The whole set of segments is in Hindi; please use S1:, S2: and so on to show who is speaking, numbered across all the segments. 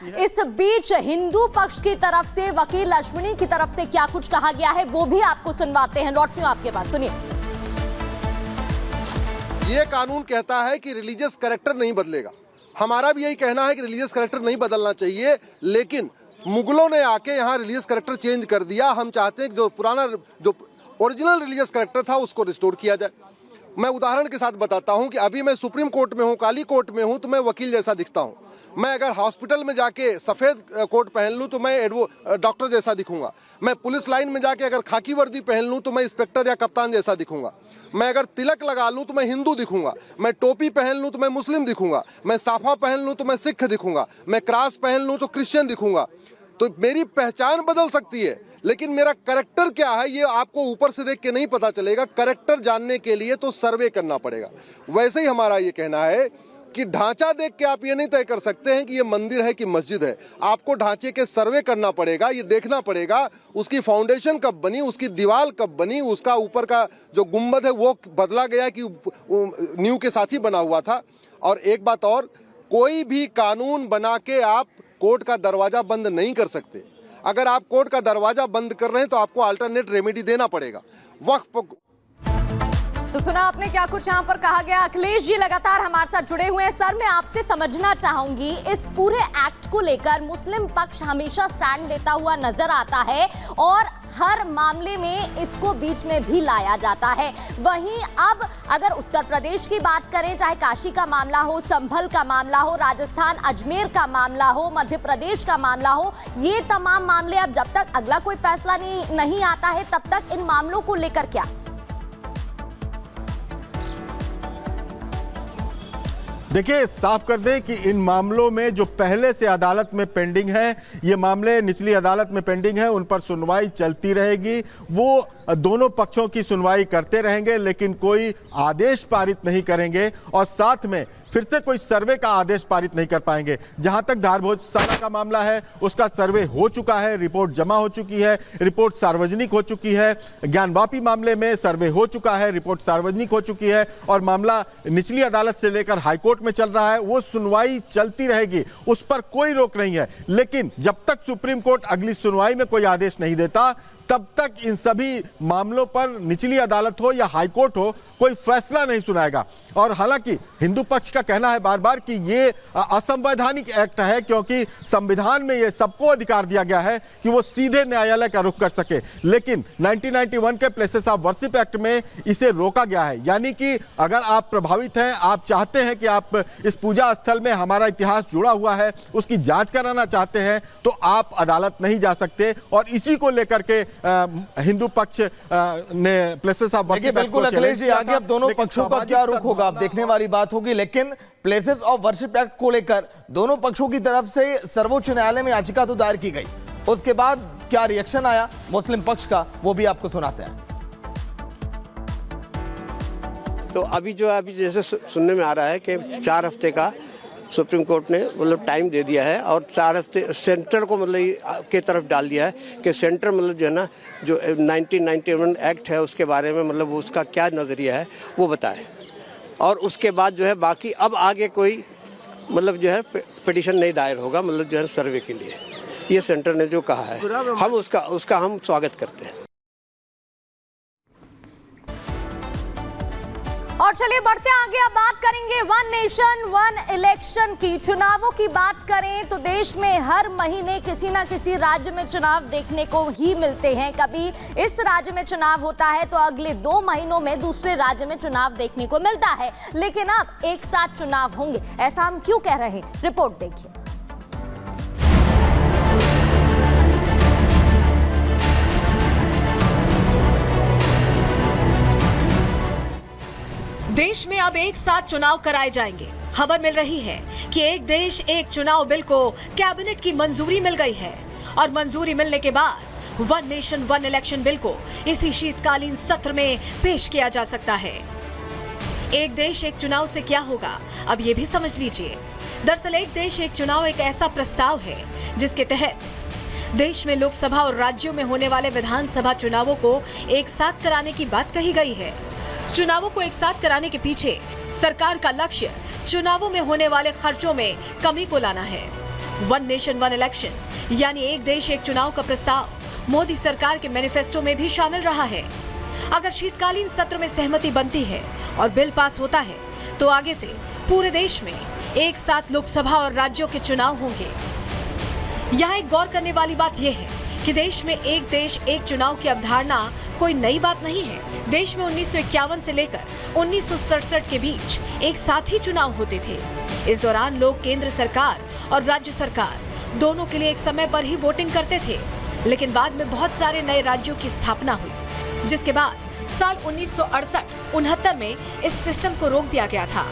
S1: इस बीच हिंदू पक्ष की तरफ से वकील अश्विनी की तरफ से क्या कुछ कहा गया है वो भी आपको सुनवाते हैं। लौटती हूं आपके पास, सुनिए।
S2: ये कानून कहता है कि रिलीजियस कैरेक्टर नहीं बदलेगा। हमारा भी यही कहना है कि रिलीजियस कैरेक्टर नहीं बदलना चाहिए, लेकिन मुगलों ने आके यहाँ रिलीजियस कैरेक्टर चेंज कर दिया। हम चाहते हैं कि जो पुराना जो ओरिजिनल रिलीजियस कैरेक्टर था उसको रिस्टोर किया जाए। मैं उदाहरण के साथ बताता हूँ कि अभी मैं सुप्रीम कोर्ट में हूँ, काली कोर्ट में हूँ, तो मैं वकील जैसा दिखता हूँ। मैं अगर हॉस्पिटल में जाके सफ़ेद कोट पहन लूँ तो मैं डॉक्टर जैसा दिखूंगा। मैं पुलिस लाइन में जाके अगर खाकी वर्दी पहन लूँ तो मैं इंस्पेक्टर या कप्तान जैसा दिखूंगा। मैं अगर तिलक लगा लूँ तो मैं हिंदू दिखूंगा। मैं टोपी पहन लूँ तो मैं मुस्लिम दिखूंगा। मैं साफा पहन लूँ तो मैं सिख दिखूंगा। मैं क्रॉस पहन लूँ तो क्रिश्चियन दिखूंगा। तो मेरी पहचान बदल सकती है, लेकिन मेरा कैरेक्टर क्या है ये आपको ऊपर से देख के नहीं पता चलेगा। कैरेक्टर जानने के लिए तो सर्वे करना पड़ेगा। वैसे ही हमारा ये कहना है कि ढांचा देख के आप ये नहीं तय कर सकते हैं कि ये मंदिर है कि मस्जिद है। आपको ढांचे के सर्वे करना पड़ेगा, ये देखना पड़ेगा उसकी फाउंडेशन कब बनी, उसकी दीवार कब बनी, उसका ऊपर का जो गुंबद है वो बदला गया कि नींव के साथ ही बना हुआ था। और एक बात और, कोई भी कानून बना के आप कोर्ट का दरवाजा बंद नहीं कर सकते। अगर आप कोर्ट का दरवाजा बंद कर रहे हैं तो आपको अल्टरनेट रेमेडी देना पड़ेगा। वक्फ
S1: तो सुना आपने क्या कुछ यहाँ पर कहा गया। अखिलेश जी लगातार हमारे साथ जुड़े हुए हैं। सर, मैं आपसे समझना चाहूंगी, इस पूरे एक्ट को लेकर मुस्लिम पक्ष हमेशा स्टैंड लेता हुआ नजर आता है और हर मामले में इसको बीच में भी लाया जाता है। वहीं अब अगर उत्तर प्रदेश की बात करें, चाहे काशी का मामला हो, संभल का मामला हो, राजस्थान अजमेर का मामला हो, मध्य प्रदेश का मामला हो, ये तमाम मामले अब जब तक अगला कोई फैसला नहीं आता है तब तक इन मामलों को लेकर क्या?
S3: देखिए, साफ कर दें कि इन मामलों में जो पहले से अदालत में पेंडिंग है, ये मामले निचली अदालत में पेंडिंग है, उन पर सुनवाई चलती रहेगी। वो दोनों पक्षों की सुनवाई करते रहेंगे, लेकिन कोई आदेश पारित नहीं करेंगे और साथ में फिर से कोई सर्वे का आदेश पारित नहीं कर पाएंगे। जहां तक धारभोजसाना का मामला है, उसका सर्वे हो चुका है, रिपोर्ट जमा हो चुकी है, रिपोर्ट सार्वजनिक हो चुकी है। ज्ञानवापी मामले में सर्वे हो चुका है, रिपोर्ट सार्वजनिक हो चुकी है और मामला निचली अदालत से लेकर हाईकोर्ट में चल रहा है। वो सुनवाई चलती रहेगी, उस पर कोई रोक नहीं है। लेकिन जब तक सुप्रीम कोर्ट अगली सुनवाई में कोई आदेश नहीं देता, तब तक इन सभी मामलों पर निचली अदालत हो या हाईकोर्ट हो, कोई फैसला नहीं सुनाएगा। और हालांकि हिंदू पक्ष का कहना है बार बार कि ये असंवैधानिक एक्ट है, क्योंकि संविधान में ये सबको अधिकार दिया गया है कि वो सीधे न्यायालय का रुख कर सके। लेकिन 1991 के प्लेसेस ऑफ वर्शिप एक्ट में इसे रोका गया है, यानी कि अगर आप प्रभावित हैं, आप चाहते हैं कि आप इस पूजा स्थल में हमारा इतिहास जुड़ा हुआ है, उसकी जांच कराना चाहते हैं, तो आप अदालत नहीं जा सकते। और इसी को लेकर के हिंदू पक्ष ने प्लेसेस ऑफ वर्शिप,
S4: बिल्कुल अखिलेश जी, आगे अब दोनों पक्षों का क्या रुख होगा अब देखने वाली बात होगी। लेकिन प्लेसेस ऑफ वर्शिप एक्ट को लेकर दोनों पक्षों की तरफ से सर्वोच्च न्यायालय में याचिका तो दायर की गई, उसके बाद क्या रिएक्शन आया मुस्लिम पक्ष का, वो भी आपको सुनाते हैं।
S5: तो अभी जैसे सुनने में आ रहा है कि 4 हफ्ते का सुप्रीम कोर्ट ने मतलब टाइम दे दिया है और 4 हफ्ते सेंटर को मतलब के तरफ डाल दिया है कि सेंटर मतलब जो है ना, जो 1991 एक्ट है उसके बारे में मतलब उसका क्या नज़रिया है वो बताए। और उसके बाद जो है बाकी अब आगे कोई मतलब जो है पिटीशन नहीं दायर होगा, मतलब जो है सर्वे के लिए। ये सेंटर ने जो कहा है, हम उसका हम स्वागत करते हैं।
S1: और चलिए बढ़ते आगे, अब बात करेंगे वन नेशन वन इलेक्शन की। चुनावों की बात करें तो देश में हर महीने किसी ना किसी राज्य में चुनाव देखने को ही मिलते हैं। कभी इस राज्य में चुनाव होता है तो अगले 2 महीनों में दूसरे राज्य में चुनाव देखने को मिलता है। लेकिन अब एक साथ चुनाव होंगे, ऐसा हम क्यों कह रहे हैं? रिपोर्ट देखिए।
S6: देश में अब एक साथ चुनाव कराए जाएंगे। खबर मिल रही है कि एक देश एक चुनाव बिल को कैबिनेट की मंजूरी मिल गई है और मंजूरी मिलने के बाद one nation one election bill को इसी शीतकालीन सत्र में पेश किया जा सकता है। एक देश एक चुनाव से क्या होगा, अब ये भी समझ लीजिए। दरअसल एक देश एक चुनाव एक ऐसा प्रस्ताव है जिसके तहत देश में लोकसभा और राज्यों में होने वाले विधानसभा चुनावों को एक साथ कराने की बात कही गई है। चुनावों को एक साथ कराने के पीछे सरकार का लक्ष्य चुनावों में होने वाले खर्चों में कमी को लाना है। वन नेशन वन इलेक्शन यानी एक देश एक चुनाव का प्रस्ताव मोदी सरकार के मैनिफेस्टो में भी शामिल रहा है। अगर शीतकालीन सत्र में सहमति बनती है और बिल पास होता है तो आगे से पूरे देश में एक साथ लोकसभा और राज्यों के चुनाव होंगे। यहाँ एक गौर करने वाली बात यह है कि देश में एक देश एक चुनाव की अवधारणा कोई नई बात नहीं है। देश में 1951 से लेकर 1967 के बीच एक साथ ही चुनाव होते थे। इस दौरान लोग केंद्र सरकार और राज्य सरकार दोनों के लिए एक समय पर ही वोटिंग करते थे, लेकिन बाद में बहुत सारे नए राज्यों की स्थापना हुई, जिसके बाद साल 1968-69 में इस सिस्टम को रोक दिया गया था।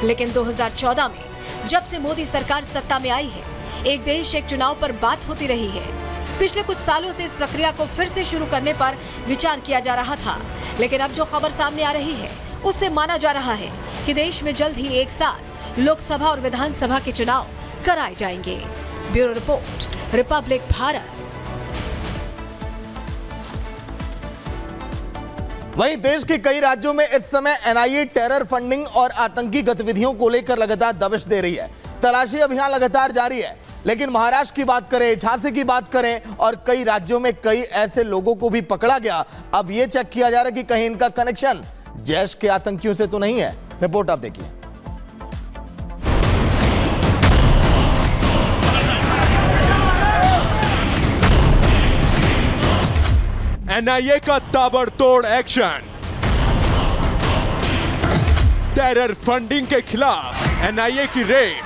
S6: लेकिन 2014 में जब से मोदी सरकार सत्ता में आई है, एक देश एक चुनाव पर बात होती रही है। पिछले कुछ सालों से इस प्रक्रिया को फिर से शुरू करने पर विचार किया जा रहा था, लेकिन अब जो खबर सामने आ रही है उससे माना जा रहा है कि देश में जल्द ही एक साथ लोकसभा और विधानसभा के चुनाव कराए जाएंगे। Bureau report, Republic Bharat.
S4: वहीं देश के कई राज्यों में इस समय एनआईए टेरर फंडिंग और आतंकी गतिविधियों को लेकर लगातार दबिश दे रही है। तलाशी अभियान लगातार जारी है, लेकिन महाराष्ट्र की बात करें, झांसी की बात करें और कई राज्यों में कई ऐसे लोगों को भी पकड़ा गया। अब यह चेक किया जा रहा है कि कहीं इनका कनेक्शन जैश के आतंकियों से तो नहीं है। रिपोर्ट आप देखिए।
S3: एनआईए का ताबड़तोड़ एक्शन। टेरर फंडिंग के खिलाफ एनआईए की रेड।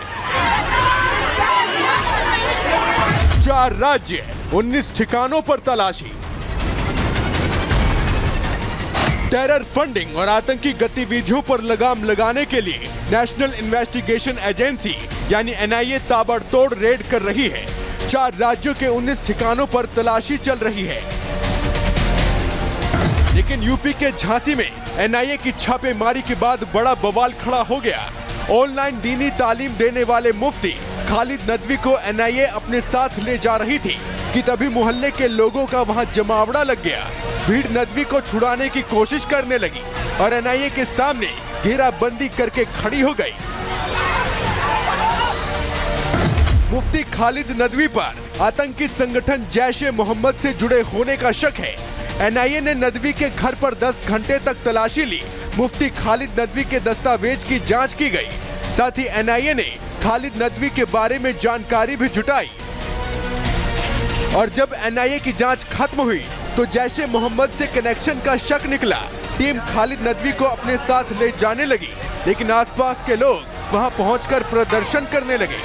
S3: 4 राज्य 19 ठिकानों पर तलाशी। टेरर फंडिंग और आतंकी गतिविधियों पर लगाम लगाने के लिए नेशनल इन्वेस्टिगेशन एजेंसी यानी एनआईए ताबड़तोड़ रेड कर रही है। 4 राज्यों के 19 ठिकानों पर तलाशी चल रही है। लेकिन यूपी के झांसी में एनआईए की छापेमारी के बाद बड़ा बवाल खड़ा हो गया। ऑनलाइन दीनी तालीम देने वाले मुफ्ती खालिद नदवी को एनआईए अपने साथ ले जा रही थी कि तभी मोहल्ले के लोगों का वहां जमावड़ा लग गया। भीड़ नदवी को छुड़ाने की कोशिश करने लगी और एनआईए के सामने घेराबंदी करके खड़ी हो गई। मुफ्ती खालिद नदवी पर आतंकी संगठन जैश-ए-मोहम्मद से जुड़े होने का शक है। एनआईए ने नदवी के घर पर 10 घंटे तक तलाशी ली। मुफ्ती खालिद नदवी के दस्तावेज की जांच की गई। साथ ही एनआईए ने खालिद नदवी के बारे में जानकारी भी जुटाई और जब एनआईए की जांच खत्म हुई तो जैश-ए-मोहम्मद से कनेक्शन का शक निकला। टीम खालिद नदवी को अपने साथ ले जाने लगी, लेकिन आसपास के लोग वहां पहुंचकर प्रदर्शन करने लगे।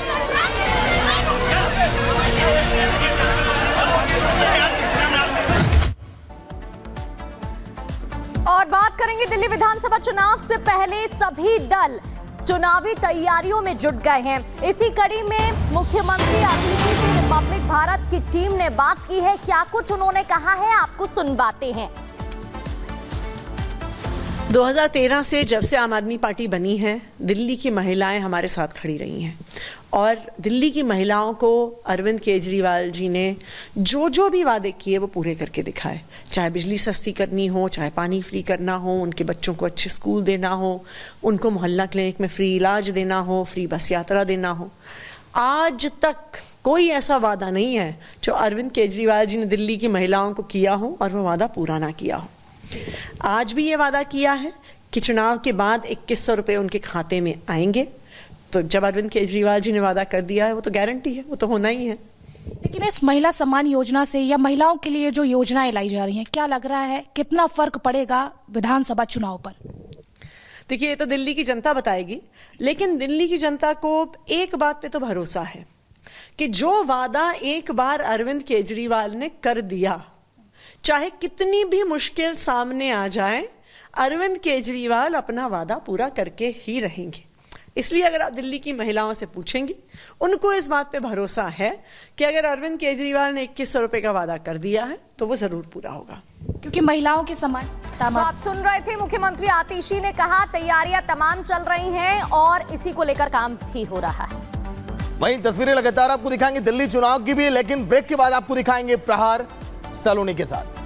S1: और बात करेंगे दिल्ली विधानसभा चुनाव से पहले सभी दल चुनावी तैयारियों में जुट गए हैं। इसी कड़ी में मुख्यमंत्री आतिशी से रिपब्लिक भारत की टीम ने बात की है। क्या कुछ उन्होंने कहा है, आपको सुनवाते हैं।
S7: 2013 से जब से आम आदमी पार्टी बनी है, दिल्ली की महिलाएं हमारे साथ खड़ी रही हैं और दिल्ली की महिलाओं को अरविंद केजरीवाल जी ने जो जो भी वादे किए वो पूरे करके दिखाए। चाहे बिजली सस्ती करनी हो, चाहे पानी फ्री करना हो, उनके बच्चों को अच्छे स्कूल देना हो, उनको मोहल्ला क्लिनिक में फ्री इलाज देना हो, फ्री बस यात्रा देना हो। आज तक कोई ऐसा वादा नहीं है जो अरविंद केजरीवाल जी ने दिल्ली की महिलाओं को किया हो और वो वादा पूरा ना किया हो। आज भी ये वादा किया है कि चुनाव के बाद 2100 रुपए उनके खाते में आएंगे। तो जब अरविंद केजरीवाल जी ने वादा कर दिया है वो तो गारंटी है, वो तो होना ही है।
S8: लेकिन इस महिला सम्मान योजना से या महिलाओं के लिए जो योजनाएं लाई जा रही हैं, क्या लग रहा है कितना फर्क पड़ेगा विधानसभा चुनाव पर?
S7: देखिए, ये तो दिल्ली की जनता बताएगी, लेकिन दिल्ली की जनता को एक बात पे तो भरोसा है कि जो वादा एक बार अरविंद केजरीवाल ने कर दिया, चाहे कितनी भी मुश्किल सामने आ जाए, अरविंद केजरीवाल अपना वादा पूरा करके ही रहेंगे। इसलिए अगर आप दिल्ली की महिलाओं से पूछेंगे, उनको इस बात पे भरोसा है कि अगर अरविंद केजरीवाल ने 2100 रुपए का वादा कर दिया है तो वो जरूर पूरा होगा,
S8: क्योंकि महिलाओं के समान।
S1: तो आप सुन रहे थे मुख्यमंत्री आतिशी ने कहा तैयारियां तमाम चल रही हैं और इसी को लेकर काम भी हो रहा है।
S4: वहीं तस्वीरें लगातार आपको दिखाएंगे दिल्ली चुनाव की भी, लेकिन ब्रेक के बाद आपको दिखाएंगे प्रहार सलोनी के साथ।